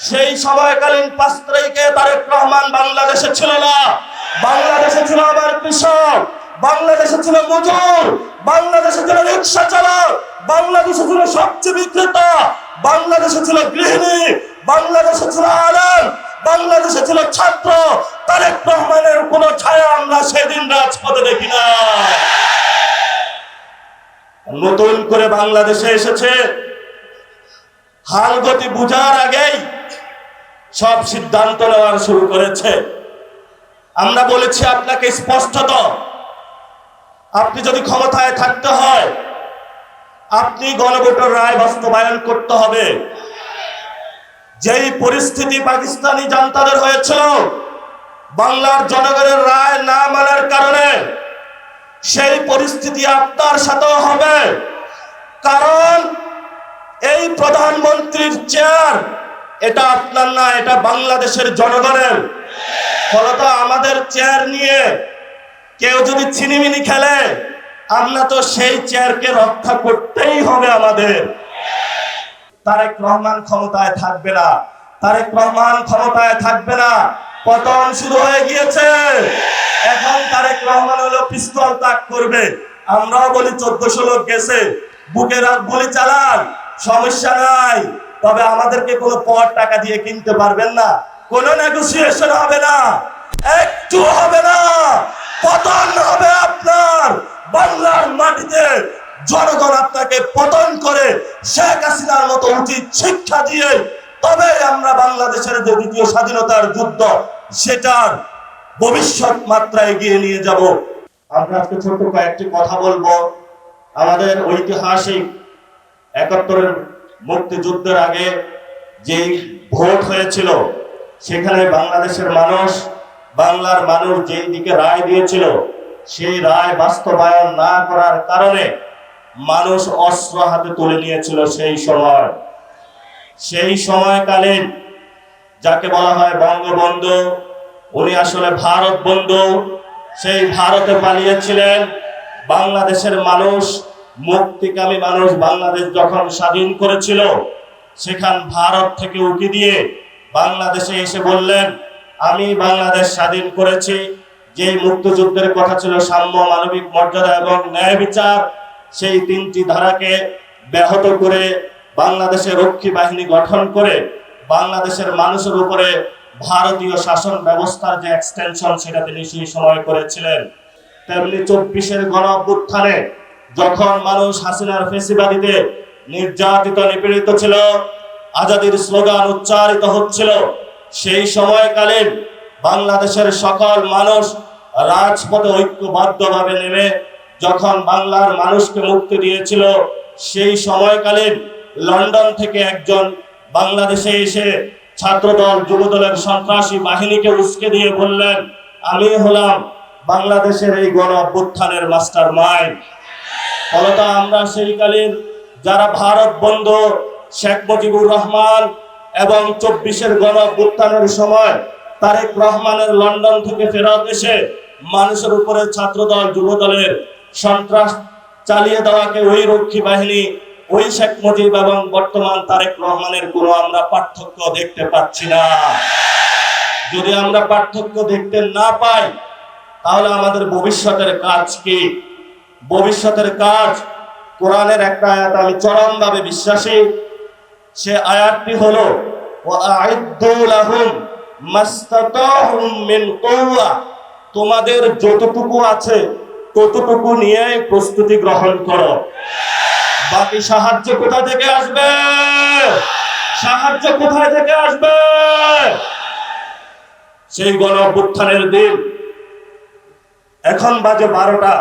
সেই সময়কালীন 5 তারিখে তারেক রহমান বাংলাদেশে ছিল না। বাংলাদেশে ছিল আমার কৃষক, বাংলাদেশে ছিল মজুর, বাংলাদেশে ছিল রিক্সা চালক, বাংলাদেশে ছিল সবজি বিক্রেতা, বাংলাদেশে ছিল গৃহিণী, বাংলাদেশে ছিল আলেম, বাংলাদেশে ছিল ছাত্র। তারেক রহমানের কোন ছায়া আমরা সেদিন রাজপথে দেখি না। নতুন করে বাংলাদেশে এসেছে, হাল গতি বুঝার আগেই সব সিদ্ধান্ত নেওয়ার শুরু করেছে। আমরা বলেছি আপনাকে স্পষ্টত, আপনি যদি ক্ষমতায় থাকতে হয় আপনি গণভোটের রায় বাস্তবায়ন করতে হবে। যেই পরিস্থিতি পাকিস্তানি জান্তাদের হয়েছিল বাংলার জনগণের রায় না মানার কারণে, সেই পরিস্থিতি আপনার সাথেও হবে। কারণ এই প্রধানমন্ত্রীর চেয়ার এটা আপনার না, এটা বাংলাদেশের জনগণের। ফলত আমাদের চেয়ার নিয়ে কেউ যদি ছিনিমিনি খেলে, আমরা তো সেই চেয়ারকে রক্ষা করতেই হবে আমাদের। তারেক রহমান ক্ষমতায় থাকবে না, তারেক রহমান ক্ষমতায় থাকবে না। পতন শুরু হয়ে গিয়েছে। এখন তারেক রহমান হলো পিস্তল তাক করবে। আমরাও বলি 1400 লোক গেছে, বুকের গুলি চালান, সমস্যা নাই। তবে আমাদেরকে কোনো পর টাকা দিয়ে কিনতে পারবেন না, কোনো নেগোসিয়েশন হবে না, একটু হবে না। পতন হবে আপনার বাংলার মাটিতে। জনগণ আপনাকে পতন করে শেখ হাসিনার মতো উচিত শিক্ষা দিয়ে তবে আমরা বাংলাদেশের যে দ্বিতীয় স্বাধীনতার যুদ্ধ সেটার ভবিষ্যৎ মাত্রা এগিয়ে নিয়ে যাব। আমরা আজকে ছোট কয়েকটি কথা বলবো। আমাদের ঐতিহাসিক 71-এর মুক্তিযুদ্ধের আগে যে ভোট হয়েছিল, সেখানে বাংলাদেশের মানুষ, বাংলার মানুষ যেই দিকে রায় দিয়েছিল, সেই রায় বাস্তবায়ন না করার কারণে মানুষ অস্ত্র হাতে তুলে নিয়েছিল। সেই সময়কালীন যাকে বলা হয় বঙ্গবন্ধু, উনি আসলে ভারত বন্ধু। সেই ভারতে পালিয়েছিলেন। বাংলাদেশের মানুষ, মুক্তিকামী মানুষ বাংলাদেশ যখন স্বাধীন করেছিল, সেখান ভারত থেকে উকি দিয়ে বাংলাদেশে এসে বললেন, আমি বাংলাদেশ স্বাধীন করেছি। যে মুক্তিযুদ্ধের কথা ছিল সাম্য, মানবিক মর্যাদা এবং ন্যায় বিচার, সেই 3টি ধারাকে ব্যাহত করে বাংলাদেশের রক্ষী বাহিনী গঠন করে বাংলাদেশের মানুষের উপরে ভারতীয় শাসন ব্যবস্থার যে এক্সটেনশন, সেটা তিনি সেই সময় করেছিলেন। তেমনি 24-এর গণ অভ্যুত্থানে যখন মানুষ হাসিনার ফেসিবাদীতে নির্যাতিত নিপীড়িত ছিল, আজাদির স্লোগান উচ্চারিত হচ্ছিল, সেই সময়কালীন বাংলাদেশের সকল মানুষ রাজপথে ঐক্যবদ্ধভাবে নেমে যখন বাংলার মানুষকে মুক্তি দিয়েছিল, সেই সময়কালীন লন্ডন থেকে একজন বাংলাদেশে এসে ছাত্রদল, যুবদলের সন্ত্রাসী বাহিনীকে উস্কে দিয়ে বললেন, আমি হলাম বাংলাদেশের এই গণ অভ্যুত্থানের মাস্টার মাইন্ড। ফলত আমরা সেইকালীন যারা ভারত বন্ধু, শেখ মুজিবুর রহমান এবং 24-এর গণ অভ্যুত্থানের সময় তারেক রহমানের লন্ডন থেকে ফেরত এসে মানুষের উপরে ছাত্রদল, যুবদলের সন্ত্রাস চালিয়ে দেওয়াকে ওই রক্ষী বাহিনী, ওই শেখ মুজিব এবং বর্তমান তারেক রহমানের কোনো আমরা পার্থক্য দেখতে পাচ্ছি না। যদি আমরা পার্থক্য দেখতে না পাই, তাহলে আমাদের ভবিষ্যতের কাজ কি? ভবিষ্যতের কাজ, কোরআনের একটা আয়াত আমি চরমভাবে বিশ্বাসী। সে আয়াতটি হলো, ওয়াআইদ্দু লাহুম মাসতাতাহুম মিন কুওয়া, তোমাদের যতটুকু আছে ততটুকু নিয়ে প্রস্তুতি গ্রহণ করো। বাকি সাহায্য কোথা থেকে আসবে? সাহায্য কোথায় থেকে আসবে? সেই গণ অভ্যুত্থানের দিন, এখন বাজে 12টা,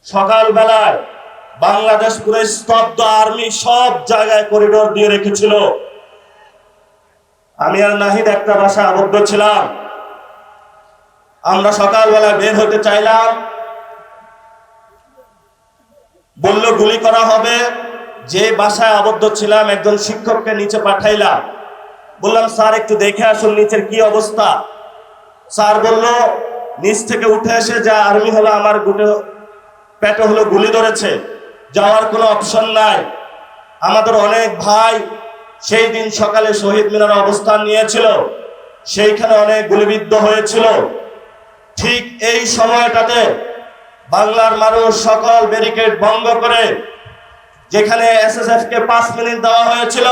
সকালবেলায় বাংলাদেশ পুরো স্তব্ধ, আর্মি সব জায়গায় করিডোর দিয়ে রেখেছিল। আমি আর নাহিদ একটা বাসায় আবদ্ধ ছিলাম। আমরা সকালবেলায় বের হতে চাইলাম, বলল গুলি করা হবে। যে বাসায় আবদ্ধ ছিলাম একজন শিক্ষককে নিচে পাঠাইলাম। বললাম, স্যার একটু দেখে আসুন নিচের কি অবস্থা। স্যার বলল, নিচ থেকে উঠে এসে যা আর্মি হলো, আমার পেটে হলো গুলি ধরেছে, যাওয়ার কোনো অপশন নাই। আমাদের অনেক ভাই সেই দিন সকালে শহীদ মিনারে অবস্থান নিয়েছিল, সেইখানে অনেক গুলিবিদ্ধ হয়েছিল। ঠিক এই সময়টাতে বাংলার মানুষ সকল ব্যারিকেড ভঙ্গ করে, যেখানে এসএসএফ কে 5 মিনিট দেওয়া হয়েছিল,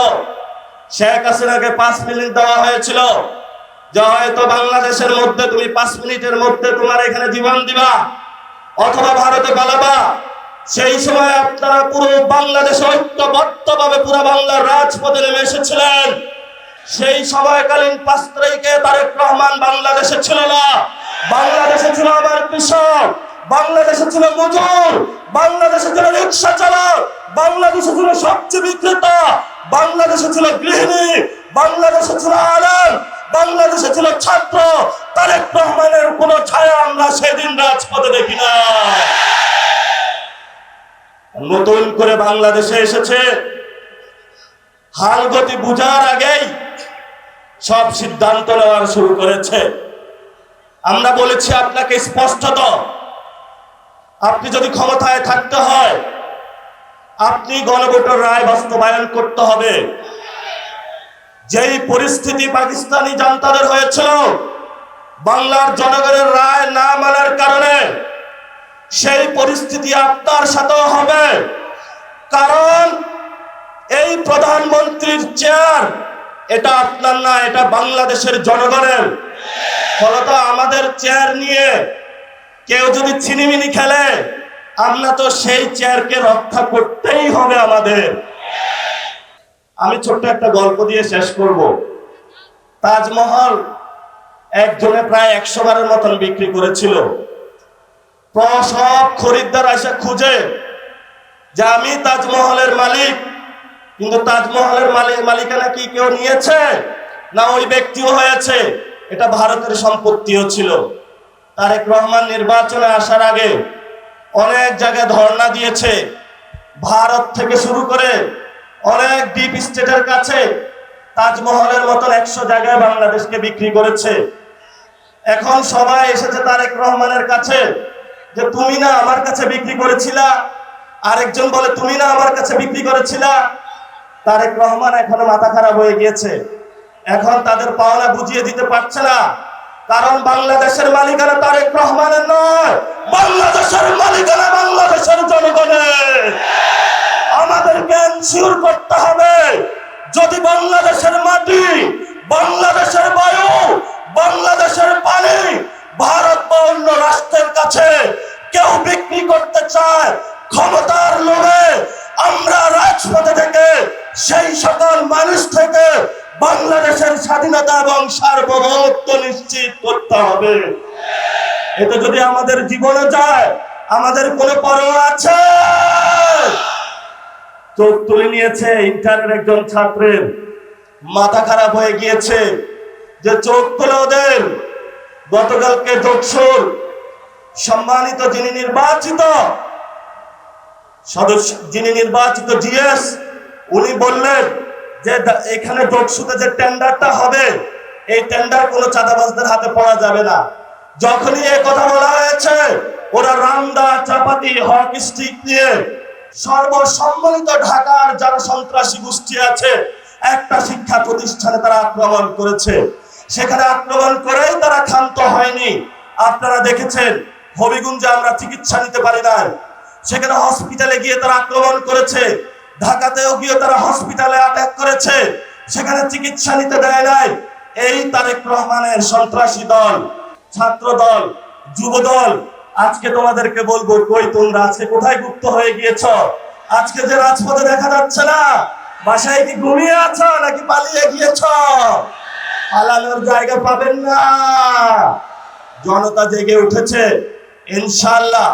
শেখ হাসিনাকে 5 মিনিট দেওয়া হয়েছিল, যে হয়তো বাংলাদেশের মধ্যে তুমি 5 মিনিটের মধ্যে তোমার এখানে জীবন দিবা অথবা ভারতে পালাবা। সেই সময় আপনারা পুরো বাংলাদেশে ঐক্যবদ্ধভাবে পুরো বাংলার রাজপথে নেমে এসেছিলেন। সেই সময়কালীন 5 তারিখে তারেক রহমান বাংলাদেশে ছিল না, বাংলাদেশে ছিল আবার কৃষক, বাংলাদেশে ছিল মজুর, বাংলাদেশে ছিল রিক্সা চালক, বাংলাদেশে ছিল সবচেয়ে বিক্রেতা, বাংলাদেশে ছিল গৃহিণী, বাংলাদেশে ছিল আলেম, বাংলাদেশে ছিল ছাত্র। তারেক রহমানের কোন ছায়া আমরা সেদিন রাজপথে দেখি না। নতুন করে বাংলাদেশে এসেছে, হালগতি বুঝার আগেই সব সিদ্ধান্ত নেওয়া শুরু করেছে। আমরা বলেছি আপনাকে স্পষ্টত, আপনি যদি ক্ষমতায় থাকতে হয় আপনি গণভোটের রায় বাস্তবায়ন করতে হবে। যেই পরিস্থিতি পাকিস্তানি জান্তাদের হয়েছিল বাংলার জনগণের রায় না মানার কারণে, সেই পরিস্থিতি আপনার সাথেও হবে। কারণ এই প্রধানমন্ত্রীর চেয়ার এটা আপনার না, এটা বাংলাদেশের জনগণের। ফলত আমাদের চেয়ার নিয়ে কেউ যদি ছিনিমিনি খেলে, আমরা তো সেই চেয়ারকে রক্ষা করতেই হবে আমাদের। আমি ছোট্ট একটা গল্প দিয়ে শেষ করব। তাজমহল একজনে প্রায় 100 বারের মতন বিক্রি করেছিল। সব খরিদ্দার এসে খুঁজে যে আমি তাজমহলের মালিক, কিন্তু তাজমহলের মালিকানা কি কেউ নিয়েছে না ওই ব্যক্তিও হয়েছে, এটা ভারতের সম্পত্তিও ছিল। তারেক রহমান নির্বাচনে আসার আগে অনেক জায়গায় ধর্ণা দিয়েছে, ভারত থেকে শুরু করে অনেক ডিপ স্টেটের কাছে তাজমহলের মতন 100 জায়গায় বাংলাদেশকে বিক্রি করেছে। এখন সবাই এসেছে তারেক রহমানের কাছে যে তুমি না আমার কাছে বিক্রি করেছিলা, আরেকজন বলে তুমি না আমার কাছে বিক্রি করেছিলা। তারেক রহমান এখনো মাথা খারাপ হয়ে গিয়েছে, এখন তাদের পাওনা বুঝিয়ে দিতে পারছে না। কারণ বাংলাদেশের মালিকানা তারেক রহমানের নয়, বাংলাদেশের মালিকানা বাংলাদেশের জনগণের। আমাদেরকে এনশিওর করতে হবে, যদি বাংলাদেশের মাটি, বাংলাদেশের বায়ু, বাংলাদেশের পানি ভারত বা অন্য রাষ্ট্রের কাছে কেউ বিক্রি করতে চায় ক্ষমতার লোভে, আমরা রাজপথে থেকে সেই সকল মানুষ থেকে বাংলাদেশের স্বাধীনতা এবং সার্বভৌমত্ব নিশ্চিত করতে হবে। এতে যদি আমাদের জীবনে যায়, আমাদের কোনো পরোয়া আছে? চোখ তুলে নিয়েছে ইন্টারের একজন ছাত্রের, মাথা খারাপ হয়ে গিয়েছে যে চোখ তুলে ওদের। গতকালকে যোগসুর সম্মানিত যিনি নির্বাচিত সদস্য, যিনি নির্বাচিত জিএস, উনি বললেন যে এখানে যোগসুতে যে টেন্ডারটা হবে, এই টেন্ডার কোনো চাঁদাবাজদের হাতে পড়া যাবে না। যখনই এই কথা বলা হয়েছে, ওরা রামদা চাপাতি হক স্টিক নিয়ে সর্বসম্মিলিত ঢাকার যারা সন্ত্রাসী গোষ্ঠী আছে, একটা শিক্ষা প্রতিষ্ঠানে তারা আক্রমণ করেছে। সেখানে আক্রমণ করেই তারা ক্ষান্ত হয়নি। আপনারা দেখেছেন হবিগঞ্জে আমরা চিকিৎসা নিতে পারি না, সেখানে হসপিটালে গিয়ে তারা আক্রমণ করেছে। ঢাকাতেও গিয়ে তারা হসপিটালে অ্যাটাক করেছে, সেখানে চিকিৎসা নিতে দেয় নাই। এই তারেক রহমানের সন্ত্রাসী দল, ছাত্র দল, যুব দল, আজকে তোমাদেরকে বলবো কই তোমরা আজকে কোথায় গুপ্ত হয়ে গিয়েছ? আজকে যে রাজপথে দেখা যাচ্ছে না, বাসায় কি ঘুমিয়ে আছো নাকি পালিয়ে গিয়েছ? পালানোর জায়গা পাবেন না। জনতা জেগে উঠেছে। ইনশাআল্লাহ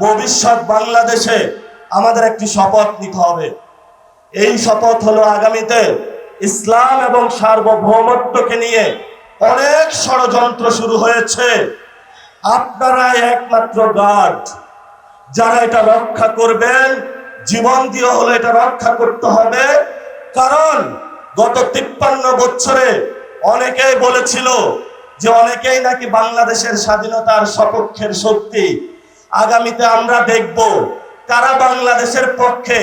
ভবিষ্যৎ বাংলাদেশে আমাদের একটি শপথ নিতে হবে। এই শপথ হলো আগামীতে ইসলাম এবং সার্বভৌমত্বকে নিয়ে অনেক ষড়যন্ত্র শুরু হয়েছে। আপনারা একমাত্র গার্ড, যারা এটা রক্ষা করবেন, জীবন দিয়ে হলে এটা রক্ষা করতে হবে। কারণ গত 53 বছরে অনেকেই বলেছিল যে অনেকেই নাকি বাংলাদেশের স্বাধীনতার সপক্ষের শক্তি। আগামীতে আমরা দেখব কারা বাংলাদেশের পক্ষে,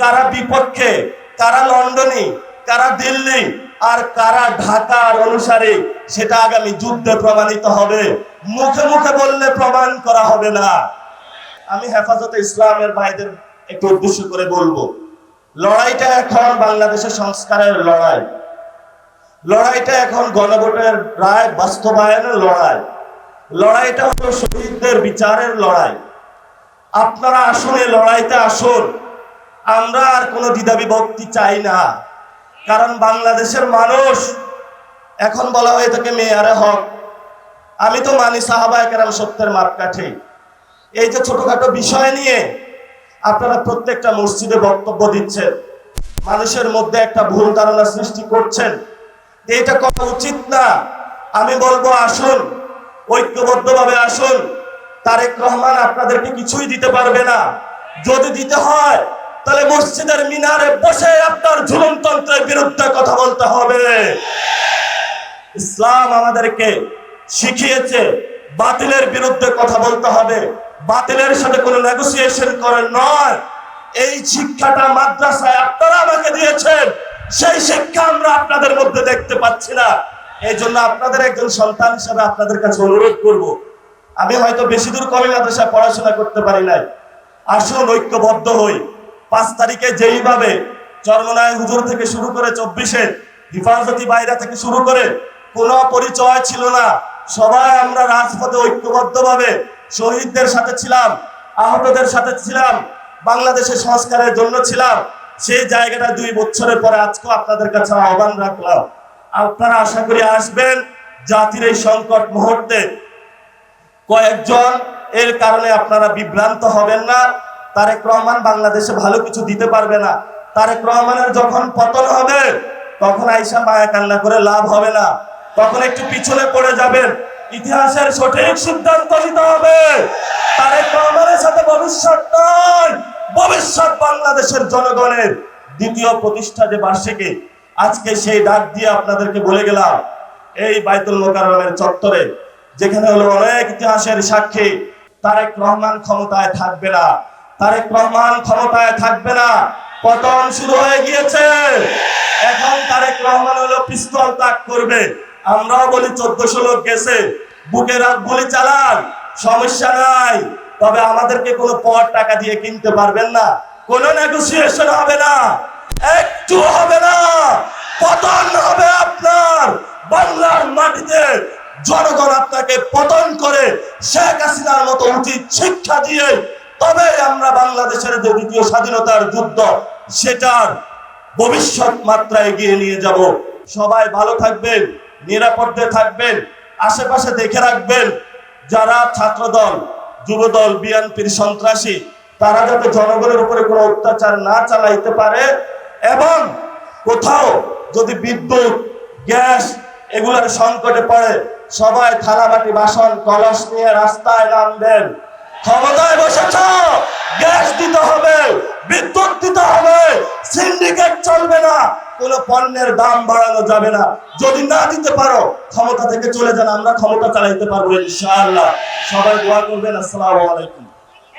কারা বিপক্ষে, কারা লন্ডনী, কারা দিল্লি আর কারা ঢাকার অনুসারী সেটা আগামী যুদ্ধে প্রমাণিত হবে, মুখে মুখে বললে প্রমাণ করা হবে না। আমি হেফাজতে ইসলামের ভাইদের একটু উদ্দেশ্য করে বলবো, লড়াইটা এখন বাংলাদেশের সংস্কারের লড়াই, লড়াইটা এখন গণভোটের রায় বাস্তবায়নের লড়াই, লড়াইটা হলো শহীদদের বিচারের লড়াই। আপনারা আসুন, এই লড়াইতে আসুন। আমরা আর কোনো দ্বিধাবিভক্তি চাই না, কারণ বাংলাদেশের মানুষ, এখন বলা হয়ে থাকে মেয়ারে হক, আমি তো মানি সাহাবায়ে কেরাম সত্যের মাপকাঠি। এই যে ছোটখাটো বিষয় নিয়ে আপনারা প্রত্যেকটা মসজিদে বক্তব্য দিচ্ছেন, মানুষের মধ্যে একটা ভুল ধারণা সৃষ্টি করছেন, এটা করা উচিত না। আমি বলবো আসুন, ঐক্যবদ্ধভাবে আসুন। তারেক রহমান আপনাদেরকে কিছুই দিতে পারবে না। যদি দিতে হয় তাহলে মসজিদের মিনারে বসে আপনার ঝুলনতন্ত্রের বিরুদ্ধে কথা বলতে হবে। ইসলাম আমাদেরকে শিখিয়েছে বাতিলের বিরুদ্ধে কথা বলতে হবে, বাতিলের সাথে কোনো নেগোসিয়েশন করে নয়। এই শিক্ষাটা মাদ্রাসায় আপনারা আমাকে দিয়েছেন, সেই শিক্ষা আমরা আপনাদের মধ্যে দেখতে পাচ্ছি না। এই জন্য আপনাদের একজন সন্তান হিসেবে আপনাদের কাছে অনুরোধ করব, আমি হয়তো বেশি দূর কমি মাদ্রাসায় পড়াশোনা করতে পারি নাই, আসুন ঐক্যবদ্ধ হই। 5 তারিখে যেইভাবে চরমনায় হুজুর থেকে শুরু করে 24-এ হিফাজতি বাইরা থেকে শুরু করে কোনো পরিচয় ছিল না, সবাই আমরা রাজপথে ঐক্যবদ্ধভাবে শহীদদের সাথে ছিলাম, আহতদের সাথে ছিলাম, বাংলাদেশের সংস্কারের জন্য ছিলাম। সেই জায়গাটা 2 বছরের পরে আজকেও আপনাদের কাছে আহ্বান রাখলাম, আপনারা আশা করি আসবেন। জাতির এই সংকট মুহূর্তে কয়েকজন এর কারণে আপনারা বিভ্রান্ত হবেন না। তারেক রহমান বাংলাদেশে ভালো কিছু দিতে পারবে না। তারেক রহমানের যখন পতন হবে তখন আইসা মায়া কান্না করে লাভ হবে না, তখন একটু পিছনে পড়ে যাবেন। ইতিহাসের সঠিক সিদ্ধান্ত নিতে হবে। তারেক রহমানের সাথে ভবিষ্যৎ নয়, ভবিষ্যৎ বাংলাদেশের জনগণের। দ্বিতীয় প্রতিষ্ঠা যে বার্ষিকী, আজকে সেই ডাক দিয়ে আপনাদেরকে বলে গেলাম, এই বাইতুল মোকাররমের চত্বরে, যেখানে হলো অনেক ইতিহাসের সাক্ষী, তারেক রহমান ক্ষমতায় থাকবে না, তারেক রহমান ক্ষমতায় থাকবে না। পতন শুরু হয়ে গিয়েছে, এখন তারেক রহমান হলো পিস্তল তাক করবে। আমরাও বলি 1400 লোক গেছে, বুকে রাত গুলি চালান, সমস্যা নাই, তবে আমাদেরকে কোনো পর টাকা দিয়ে কিনতে পারবেন না, কোনো নেগোসিয়েশন হবে না, একটু হবে না। পতন হবে আপনার বাংলার মাটিতে। জনগণ আপনাকে পতন করে শেখ হাসিনার মতো উচিত শিক্ষা দিয়ে তবে আমরা বাংলাদেশের যে দ্বিতীয় স্বাধীনতার যুদ্ধ সেটার ভবিষ্যৎ মাত্রা এগিয়ে নিয়ে যাব। সবাই ভালো থাকবেন, নিরাপদে থাকবেন, আশেপাশে দেখে রাখবেন যারা ছাত্রদল, যুবদল, বিএনপির সন্ত্রাসী, তারা যাতে জনগণের উপরে কোনো অত্যাচার না চালাইতে পারে, এবং কোথাও যদি বিদ্যুৎ, গ্যাস এগুলোর সংকটে পড়ে সবাই থালাবাটি, বাসন, কলস নিয়ে রাস্তায় নামবেন। ক্ষমতায় বসেছ, গ্যাস দিতে হবে, বিদ্যুৎ দিতে হবে, সিন্ডিকেট চলবে না, কোনো পণ্যের দাম বাড়ানো যাবে না। যদি না দিতে পারো ক্ষমতা থেকে চলে যান, আমরা ক্ষমতা চালাইতে পারবো ইনশাআল্লাহ। সবাই দোয়া করবেন। আসসালামু আলাইকুম।